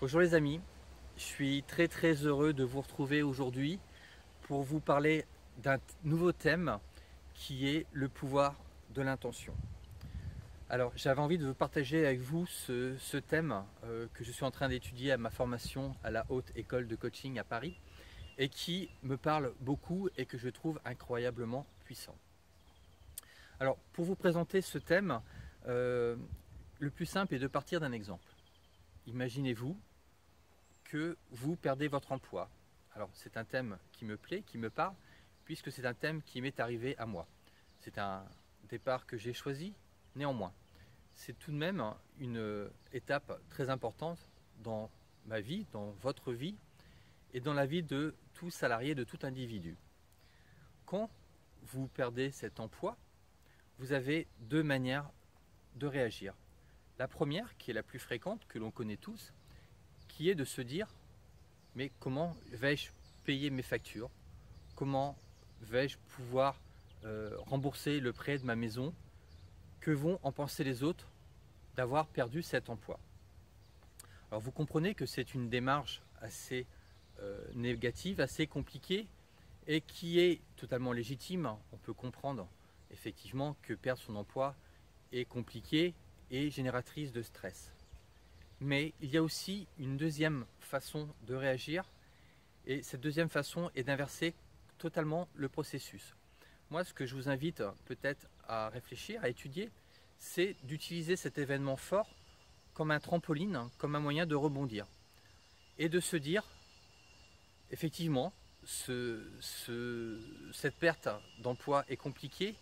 Bonjour les amis, je suis très heureux de vous retrouver aujourd'hui pour vous parler d'un nouveau thème qui est le pouvoir de l'intention. Alors j'avais envie de partager avec vous ce thème que je suis en train d'étudier à ma formation à la Haute École de Coaching à Paris et qui me parle beaucoup et que je trouve incroyablement puissant. Alors pour vous présenter ce thème, le plus simple est de partir d'un exemple. Imaginez-vous que vous perdez votre emploi. Alors c'est un thème qui me plaît, qui me parle, puisque c'est un thème qui m'est arrivé à moi. C'est un départ que j'ai choisi, néanmoins. C'est tout de même une étape très importante dans ma vie, dans votre vie, et dans la vie de tout salarié, de tout individu. Quand vous perdez cet emploi, vous avez deux manières de réagir. La première, qui est la plus fréquente, que l'on connaît tous, qui est de se dire mais comment vais-je payer mes factures? Comment vais-je pouvoir rembourser le prêt de ma maison? Que vont en penser les autres d'avoir perdu cet emploi? Alors vous comprenez que c'est une démarche assez négative, assez compliquée et qui est totalement légitime. On peut comprendre effectivement que perdre son emploi est compliqué et génératrice de stress. Mais il y a aussi une deuxième façon de réagir et cette deuxième façon est d'inverser totalement le processus. Moi, ce que je vous invite peut-être à réfléchir, à étudier, c'est d'utiliser cet événement fort comme un trampoline, comme un moyen de rebondir et de se dire, effectivement, cette perte d'emploi est compliquée,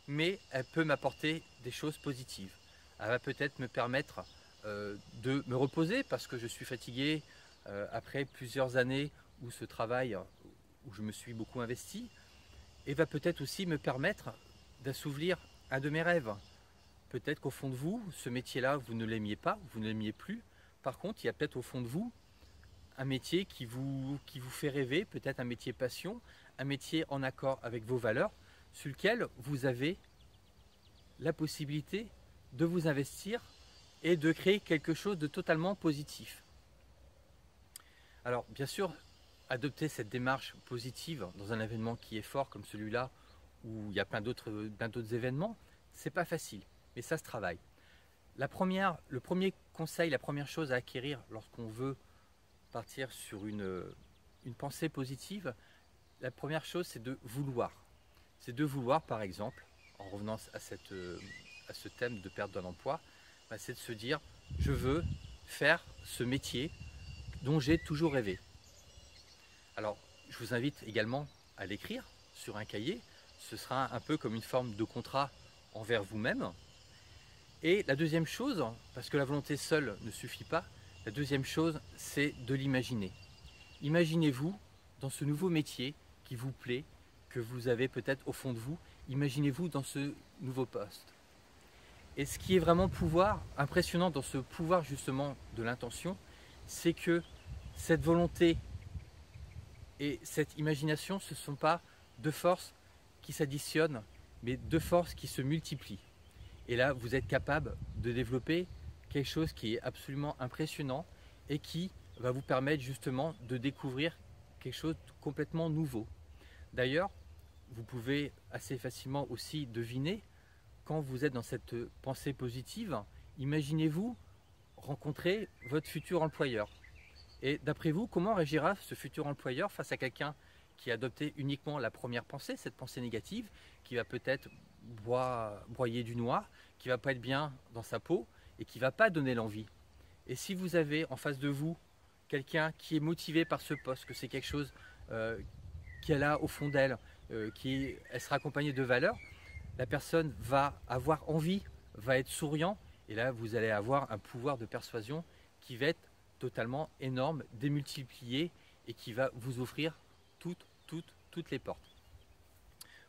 mais elle peut m'apporter des choses positives. Elle va peut-être me permettre de me reposer parce que je suis fatigué après plusieurs années où ce travail, où je me suis beaucoup investi, et va peut-être aussi me permettre d'assouvir un de mes rêves. Peut-être qu'au fond de vous, ce métier-là, vous ne l'aimiez pas, vous ne l'aimiez plus. Par contre, il y a peut-être au fond de vous un métier qui vous fait rêver, peut-être un métier passion, un métier en accord avec vos valeurs, sur lequel vous avez la possibilité de vous investir et de créer quelque chose de totalement positif. Alors bien sûr, adopter cette démarche positive dans un événement qui est fort comme celui-là, où il y a plein d'autres événements, c'est pas facile, mais ça se travaille. Le premier conseil, la première chose à acquérir lorsqu'on veut partir sur une pensée positive, la première chose c'est de vouloir. C'est de vouloir par exemple, en revenant à ce thème de perte d'un emploi, c'est de se dire je veux faire ce métier dont j'ai toujours rêvé. Alors je vous invite également à l'écrire sur un cahier, ce sera un peu comme une forme de contrat envers vous-même. Et la deuxième chose, parce que la volonté seule ne suffit pas, la deuxième chose c'est de l'imaginer. Imaginez-vous dans ce nouveau métier qui vous plaît, que vous avez peut-être au fond de vous, imaginez-vous dans ce nouveau poste. Et ce qui est vraiment impressionnant dans ce pouvoir justement de l'intention, c'est que cette volonté et cette imagination, ce ne sont pas deux forces qui s'additionnent, mais deux forces qui se multiplient. Et là, vous êtes capable de développer quelque chose qui est absolument impressionnant et qui va vous permettre justement de découvrir quelque chose de complètement nouveau. D'ailleurs, vous pouvez assez facilement aussi deviner quand vous êtes dans cette pensée positive, imaginez-vous rencontrer votre futur employeur. Et d'après vous, comment réagira ce futur employeur face à quelqu'un qui a adopté uniquement la première pensée, cette pensée négative, qui va peut-être broyer du noir, qui ne va pas être bien dans sa peau et qui ne va pas donner l'envie. Et si vous avez en face de vous quelqu'un qui est motivé par ce poste, que c'est quelque chose qu'elle a au fond d'elle, elle sera accompagnée de valeurs, la personne va avoir envie, va être souriant, et là vous allez avoir un pouvoir de persuasion qui va être totalement énorme, démultiplié, et qui va vous offrir toutes les portes.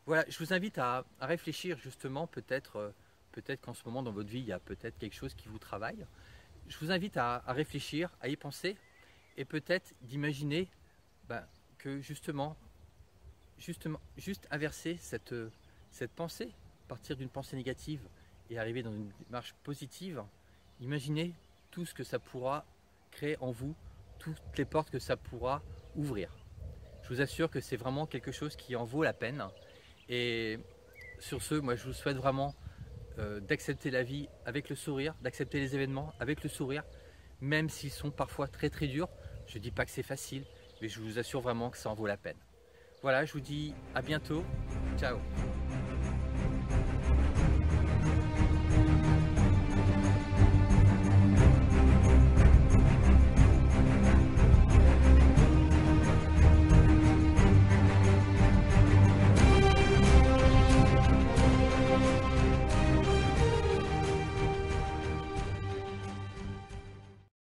Voilà, je vous invite à réfléchir justement, peut-être qu'en ce moment dans votre vie, il y a peut-être quelque chose qui vous travaille. Je vous invite à réfléchir, à y penser, et peut-être d'imaginer que juste inverser cette pensée, partir d'une pensée négative et arriver dans une démarche positive, imaginez tout ce que ça pourra créer en vous toutes les portes que ça pourra ouvrir. Je vous assure que c'est vraiment quelque chose qui en vaut la peine. Et sur ce, moi je vous souhaite vraiment d'accepter la vie avec le sourire, d'accepter les événements avec le sourire, même s'ils sont parfois très très durs. Je ne dis pas que c'est facile, mais je vous assure vraiment que ça en vaut la peine. Voilà, je vous dis à bientôt. Ciao.